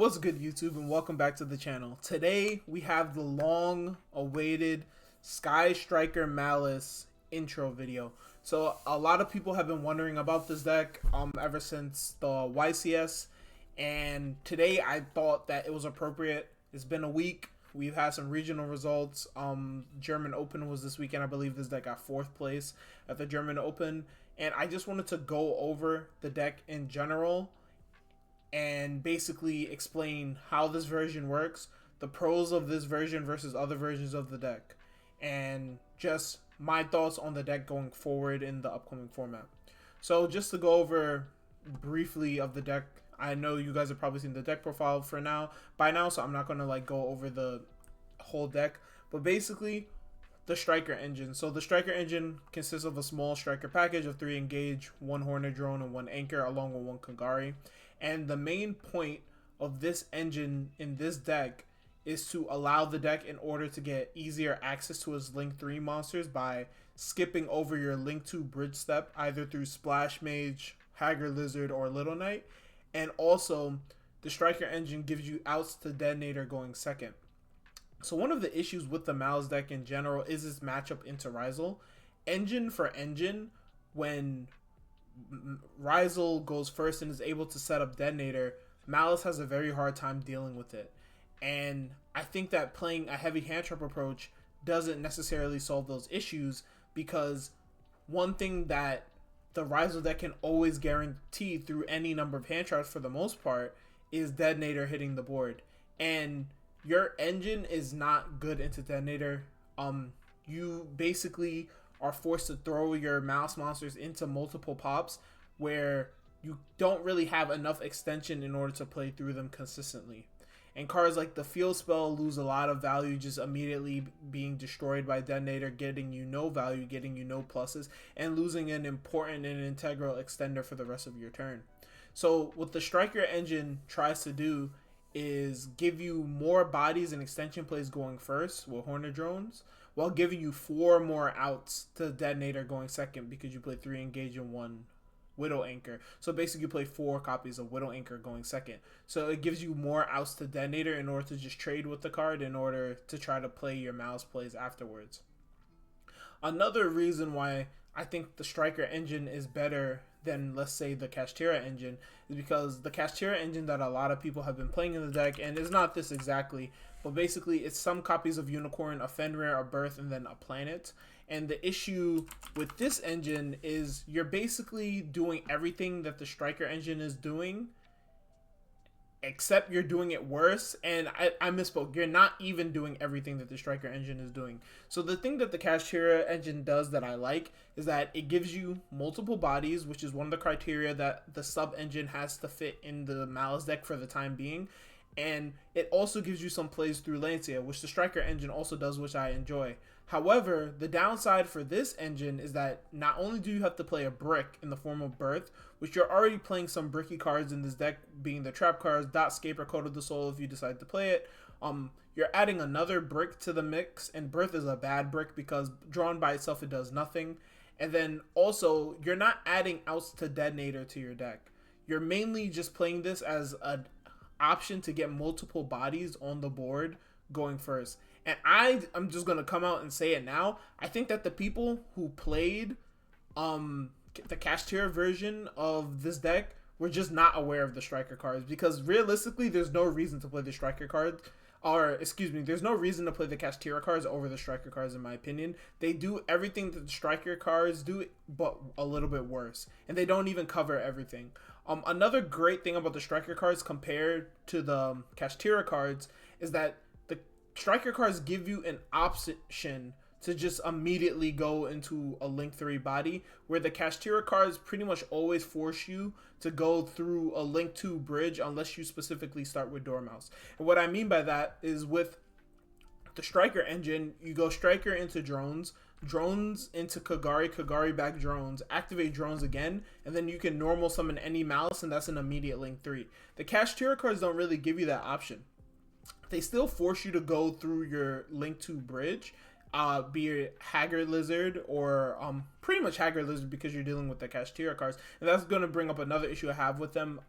What's good, YouTube, and welcome back to the channel. Today we have the long-awaited Sky Striker Malice intro video. So a lot of people have been wondering about this deck ever since the YCS, and today I thought that it was appropriate. It's been a week. We've had some regional results. German Open was this weekend. I believe this deck got 4th place at the German Open, and I just wanted to go over the deck in general and basically explain how this version works, the pros of this version versus other versions of the deck, and just my thoughts on the deck going forward in the upcoming format. So just to go over briefly of the deck, I know you guys have probably seen the deck profile by now, so I'm not going to go over the whole deck, but basically the Striker engine. So the Striker engine consists of a small Striker package of 3 Engage, 1 Hornet Drone, and 1 Anchor, along with 1 Kagari. And the main point of this engine in this deck is to allow the deck in order to get easier access to its Link 3 monsters by skipping over your Link 2 bridge step, either through Splash Mage, Haggard Lizard, or Little Knight. And also, the Striker engine gives you outs to Detonator going second. So one of the issues with the Malice deck in general is its matchup into Rizal. Engine for engine, when Rizal goes first and is able to set up Detonator, Malice has a very hard time dealing with it. And I think that playing a heavy hand trap approach doesn't necessarily solve those issues, because one thing that the Rizal deck can always guarantee through any number of hand traps for the most part is Detonator hitting the board. And your engine is not good into Detonator. You basically are forced to throw your mouse monsters into multiple pops where you don't really have enough extension in order to play through them consistently. And cards like the Field Spell lose a lot of value just immediately being destroyed by Detonator, getting you no value, getting you no pluses, and losing an important and integral extender for the rest of your turn. So what the Striker engine tries to do is give you more bodies and extension plays going first with Hornet Drones, while giving you 4 more outs to Detonator going second, because you play 3 Engage and 1 Widow Anchor. So basically you play 4 copies of Widow Anchor going second. So it gives you more outs to Detonator in order to just trade with the card in order to try to play your Malice plays afterwards. Another reason why I think the Striker engine is better than, let's say, the Kashtira engine is because the Kashtira engine that a lot of people have been playing in the deck, and it's not this exactly, but basically it's some copies of Unicorn, a Fenrir, a Birth, and then a Planet. And the issue with this engine is you're basically doing everything that the Striker engine is doing, except you're doing it worse. And I misspoke. You're not even doing everything that the Striker engine is doing. So the thing that the Kashtira engine does that I like is that it gives you multiple bodies, which is one of the criteria that the sub engine has to fit in the Malice deck for the time being. And it also gives you some plays through Lancia, which the Striker engine also does, which I enjoy. However, the downside for this engine is that not only do you have to play a brick in the form of Birth, which you're already playing some bricky cards in this deck, being the trap cards, Dot Scape, or Code of the Soul if you decide to play it. You're adding another brick to the mix, and Birth is a bad brick because drawn by itself it does nothing. And then also, you're not adding outs to Detonator to your deck. You're mainly just playing this as an option to get multiple bodies on the board going first. And I'm just going to come out and say it now. I think that the people who played the Kashtira version of this deck were just not aware of the Striker cards, because realistically there's no reason to play the Striker cards, or excuse me, there's no reason to play the Kashtira cards over the Striker cards in my opinion. They do everything that the Striker cards do, but a little bit worse, and they don't even cover everything. Another great thing about the Striker cards compared to the Kashtira cards is that the Striker cards give you an option to just immediately go into a Link 3 body, where the Kashtira cards pretty much always force you to go through a Link 2 bridge unless you specifically start with Dormouse. And what I mean by that is with the Striker engine, you go Striker into Drones, Drones into Kagari, Kagari back Drones, activate Drones again, and then you can normal summon any Malice, and that's an immediate Link 3. The Kashtira cards don't really give you that option. They still force you to go through your Link 2 bridge, be it Haggard Lizard or pretty much Haggard Lizard, because you're dealing with the Kashtira cards. And that's going to bring up another issue I have with them.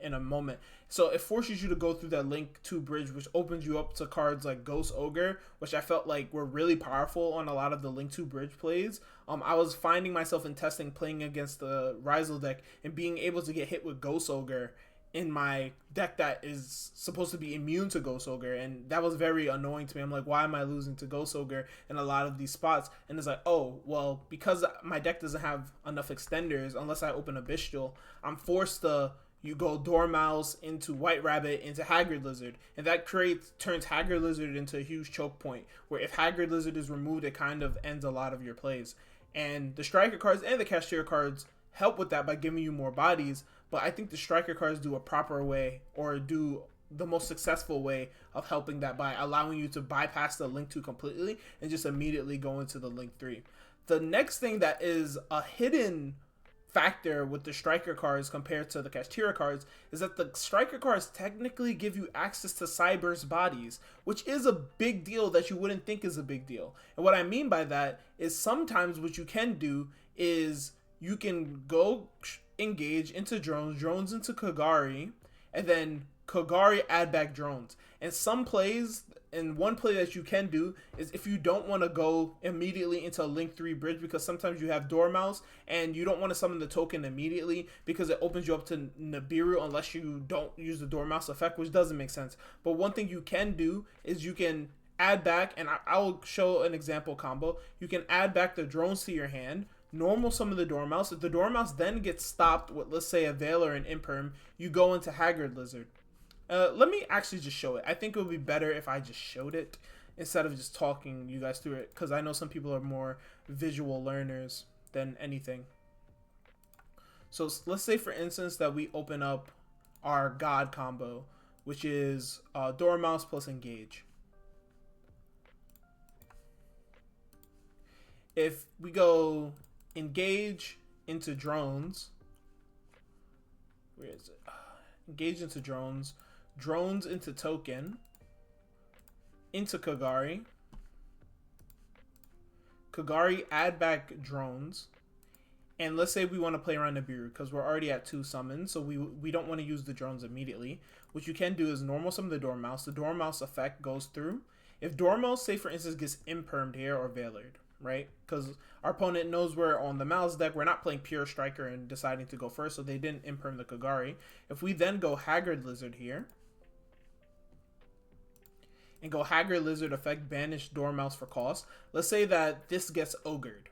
in a moment. So it forces you to go through that Link 2 bridge, which opens you up to cards like Ghost Ogre, which I felt like were really powerful on a lot of the Link 2 bridge plays. I was finding myself in testing playing against the Ryzel deck and being able to get hit with Ghost Ogre in my deck that is supposed to be immune to Ghost Ogre, and that was very annoying to me. I'm like, why am I losing to Ghost Ogre in a lot of these spots? And it's like, oh, well, because my deck doesn't have enough extenders, unless I open a Bestial, I'm forced to go Dormouse into White Rabbit into Haggard Lizard, and that turns Haggard Lizard into a huge choke point, where if Haggard Lizard is removed, it kind of ends a lot of your plays. And the Striker cards and the Cashier cards help with that by giving you more bodies, but I think the Striker cards do a proper way, or do the most successful way of helping that by allowing you to bypass the Link 2 completely and just immediately go into the Link 3. The next thing that is a hidden factor with the Striker cards compared to the Kashtira cards is that the Striker cards technically give you access to Cyber's bodies, which is a big deal that you wouldn't think is a big deal. And what I mean by that is sometimes what you can do is you can go engage into drones into Kagari, and then Kagari add back drones. And some plays, and one play that you can do is if you don't want to go immediately into a Link 3 bridge, because sometimes you have Dormouse and you don't want to summon the token immediately because it opens you up to Nibiru unless you don't use the Dormouse effect, which doesn't make sense. But one thing you can do is you can add back, and I'll show an example combo. You can add back the drones to your hand, normal summon the Dormouse. If the Dormouse then gets stopped with, let's say, a Veil or an Imperm, you go into Haggard Lizard. Let me actually just show it. I think it would be better if I just showed it instead of just talking you guys through it, because I know some people are more visual learners than anything. So let's say, for instance, that we open up our God combo, which is Dormouse plus Engage. If we go Engage into drones, where is it? Engage into drones, drones into token, into Kagari, Kagari add back drones, and let's say we want to play around Nibiru because we're already at 2 summons, so we don't want to use the drones immediately. What you can do is normal summon the Dormouse. The Dormouse effect goes through. If Dormouse, say for instance, gets Impermed here or Veilered, right? Because our opponent knows we're on the Malice deck. We're not playing pure Striker and deciding to go first, so they didn't Imperm the Kagari. If we then go Haggard Lizard here, and go Haggard Lizard effect, banish Dormouse for cost, let's say that this gets Ogred.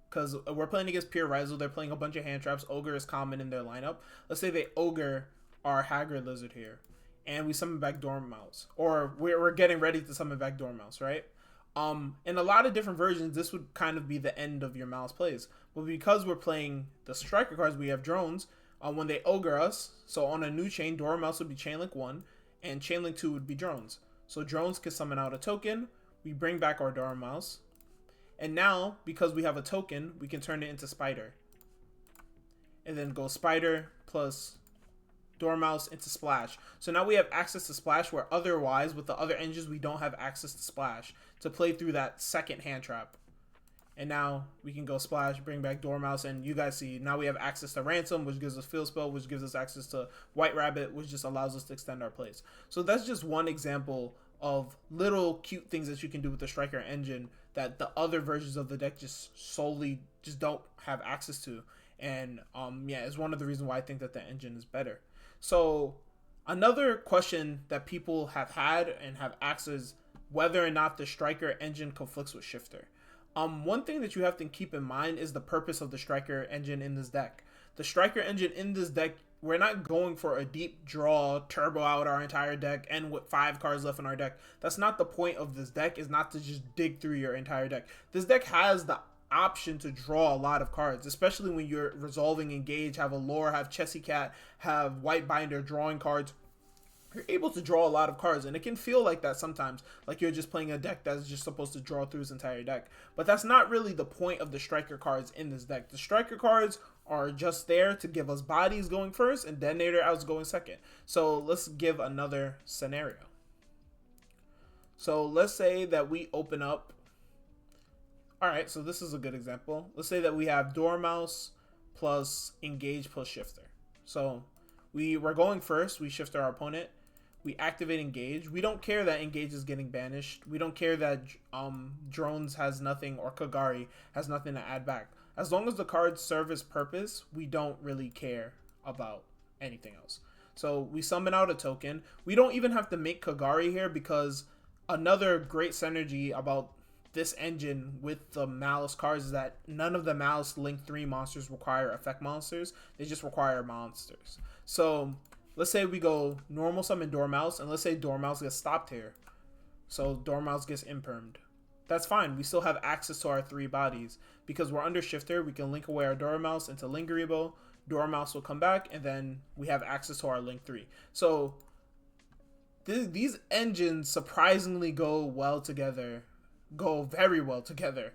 Because we're playing against pure Ryzel, they're playing a bunch of hand traps. Ogre is common in their lineup. Let's say they Ogre our Haggard Lizard here, and we summon back Dormouse. Or we're getting ready to summon back Dormouse, right? In a lot of different versions, this would kind of be the end of your Malice plays. But because we're playing the Striker cards, we have drones. When they Ogre us, so on a new chain, Dormouse would be Chainlink 1, and Chainlink 2 would be drones. So drones can summon out a token, we bring back our Dormouse, and now, because we have a token, we can turn it into Spider. And then go Spider plus Dormouse into Splash. So now we have access to Splash, where otherwise with the other engines we don't have access to Splash to play through that second hand trap. And now we can go Splash, bring back Dormouse, and you guys see now we have access to Ransom, which gives us Field Spell, which gives us access to White Rabbit, which just allows us to extend our plays. So that's just one example of little cute things that you can do with the Striker engine that the other versions of the deck just solely just don't have access to. And yeah, it's one of the reasons why I think that the engine is better. So another question that people have had and have asked is whether or not the Striker engine conflicts with Shifter. One thing that you have to keep in mind is the purpose of the Striker engine in this deck. The Striker engine in this deck, we're not going for a deep draw, turbo out our entire deck, and with 5 cards left in our deck. That's not the point of this deck, is not to just dig through your entire deck. This deck has the option to draw a lot of cards, especially when you're resolving Engage, have a Lore, have Chessy Cat, have White Binder, drawing cards. You're able to draw a lot of cards, and it can feel like that sometimes, like you're just playing a deck that's just supposed to draw through its entire deck. But that's not really the point of the Striker cards in this deck. The Striker cards are just there to give us bodies going first and Detonator outs going second. So let's give another scenario. So let's say that we open up. Alright, so this is a good example. Let's say that we have Dormouse plus Engage plus Shifter. So We're going first. We shift our opponent. We activate engage. We don't care that engage is getting banished. We don't care that drones has nothing or Kagari has nothing to add back. As long as the cards serve its purpose, we don't really care about anything else. So we summon out a token. We don't even have to make Kagari here, because another great synergy about this engine with the Malice cards is that none of the Malice Link 3 monsters require effect monsters. They just require monsters. So let's say we go normal summon Dormouse, and let's say Dormouse gets stopped here. So Dormouse gets impermed. That's fine. We still have access to our 3 bodies. Because we're under Shifter, we can link away our Dormouse into Lingeribo. Dormouse will come back, and then we have access to our Link 3. So these engines surprisingly go well together. Go very well together.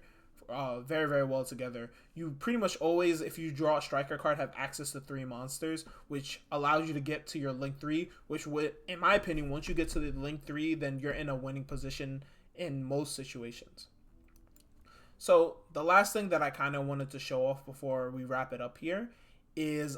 Very, very well together. You pretty much always, if you draw a striker card, have access to 3 monsters, which allows you to get to your Link 3, which would, in my opinion, once you get to the Link 3, then you're in a winning position in most situations. So the last thing that I kind of wanted to show off before we wrap it up here is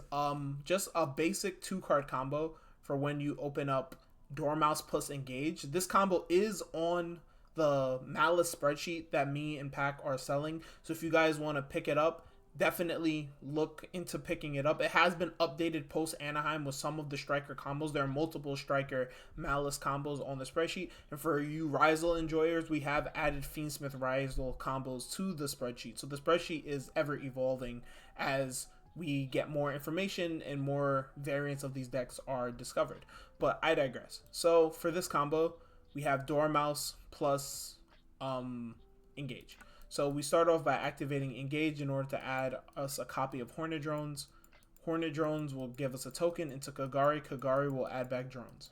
just a basic 2-card combo for when you open up Dormouse plus Engage. This combo is on the Malice spreadsheet that me and Pack are selling. So if you guys want to pick it up, definitely look into picking it up. It has been updated post Anaheim with some of the striker combos. There are multiple striker Malice combos on the spreadsheet. And for you Ryzel enjoyers, we have added Fiendsmith Ryzel combos to the spreadsheet. So the spreadsheet is ever evolving as we get more information and more variants of these decks are discovered. But I digress. So for this combo, we have Dormouse plus Engage. So we start off by activating Engage in order to add us a copy of Hornet Drones. Hornet Drones will give us a token into Kagari. Kagari will add back drones.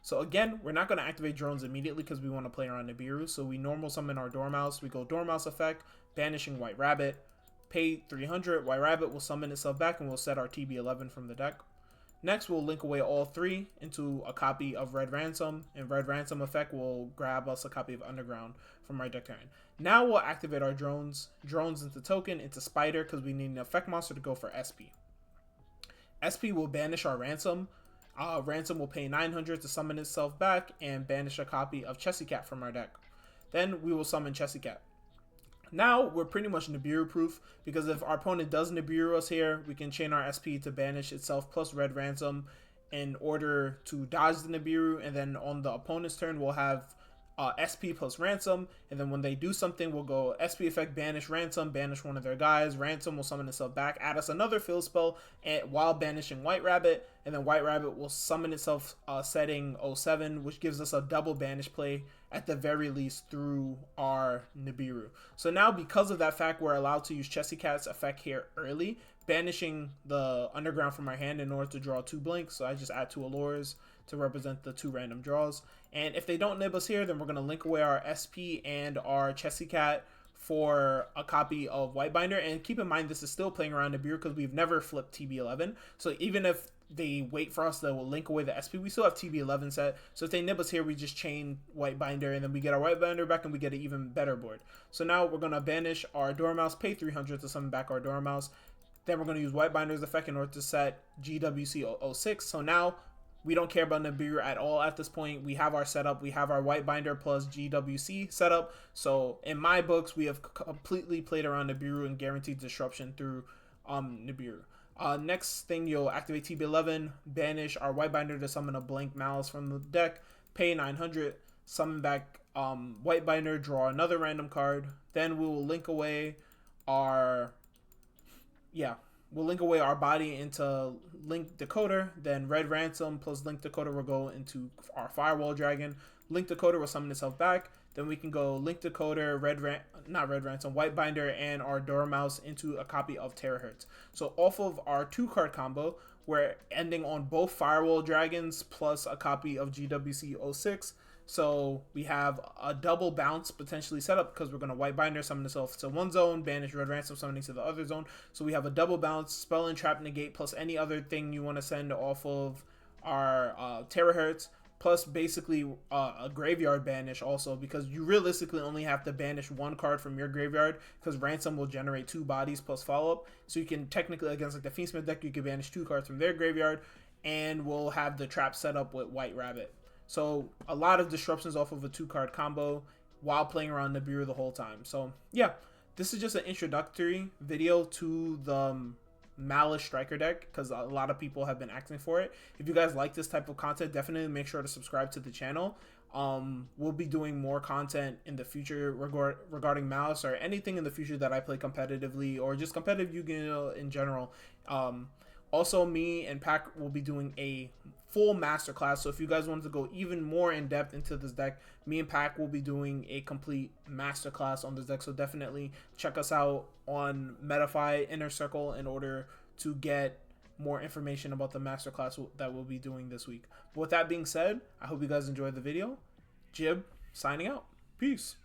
So again, we're not going to activate drones immediately because we want to play around Nibiru. So we normal summon our Dormouse. We go Dormouse effect, banishing White Rabbit. Pay 300. White Rabbit will summon itself back and we'll set our TB11 from the deck. Next, we'll link away all 3 into a copy of Red Ransom, and Red Ransom effect will grab us a copy of Underground from our deck turn. Now we'll activate our drones. Drones into token, into Spider, because we need an effect monster to go for SP. SP will banish our Ransom. Ransom will pay 900 to summon itself back and banish a copy of Chessy Cat from our deck. Then we will summon Chessy Cat. Now we're pretty much Nibiru proof, because if our opponent does Nibiru us here, we can chain our SP to banish itself plus Red Ransom in order to dodge the Nibiru, and then on the opponent's turn we'll have SP plus Ransom, and then when they do something we'll go SP effect, banish Ransom, banish one of their guys. Ransom will summon itself back, add us another fill spell while banishing White Rabbit, and then White Rabbit will summon itself setting 07, which gives us a double banish play at the very least through our Nibiru. So now because of that fact, we're allowed to use Chessy Cat's effect here early, banishing the Underground from our hand in order to draw 2 blanks. So I just add 2 allures to represent the 2 random draws. And if they don't nib us here, then we're going to link away our SP and our Chessy Cat for a copy of Whitebinder. And keep in mind, this is still playing around Nibiru because we've never flipped TB11. So even if they wait for us to link away the SP, we still have TB11 set. So if they nib us here, we just chain Whitebinder, and then we get our Whitebinder back and we get an even better board. So now we're going to banish our Dormouse, pay 300 to summon back our Dormouse. Then we're going to use Whitebinder's effect in order to set GWC 06. So now we don't care about Nibiru at all at this point. We have our setup. We have our Whitebinder plus GWC setup. So in my books, we have completely played around Nibiru and guaranteed disruption through Nibiru. Next thing, you'll activate TB11, banish our Whitebinder to summon a blank Malice from the deck, pay 900, summon back Whitebinder, draw another random card. Then we will link away our body into Link Decoder. Then Red Ransom plus Link Decoder will go into our Firewall Dragon. Link Decoder will summon itself back. Then we can go Link Decoder, Whitebinder, and our Dormouse into a copy of Terahertz. So off of our 2-card combo, we're ending on both Firewall Dragons plus a copy of GWC 06. So we have a double bounce potentially set up because we're going to Whitebinder, summon itself to one zone, banish Red Ransom, summoning to the other zone. So we have a double bounce, spell and trap negate, plus any other thing you want to send off of our Terahertz, plus basically a graveyard banish also, because you realistically only have to banish 1 card from your graveyard because Ransom will generate 2 bodies plus follow-up. So you can technically, against like the Fiendsmith deck, you can banish 2 cards from their graveyard. and we'll have the trap set up with White Rabbit. So a lot of disruptions off of a 2-card combo while playing around Nibiru the whole time. So yeah, this is just an introductory video to the Malice striker deck because a lot of people have been asking for it. If you guys like this type of content, definitely make sure to subscribe to the channel. We'll be doing more content in the future regarding Malice or anything in the future that I play competitively or just competitive Yu-Gi-Oh in general. Also, me and Pac will be doing a full masterclass. So if you guys wanted to go even more in depth into this deck, me and Pac will be doing a complete masterclass on this deck. So definitely check us out on Metafy Inner Circle in order to get more information about the masterclass that we'll be doing this week. But with that being said, I hope you guys enjoyed the video. Jib signing out. Peace.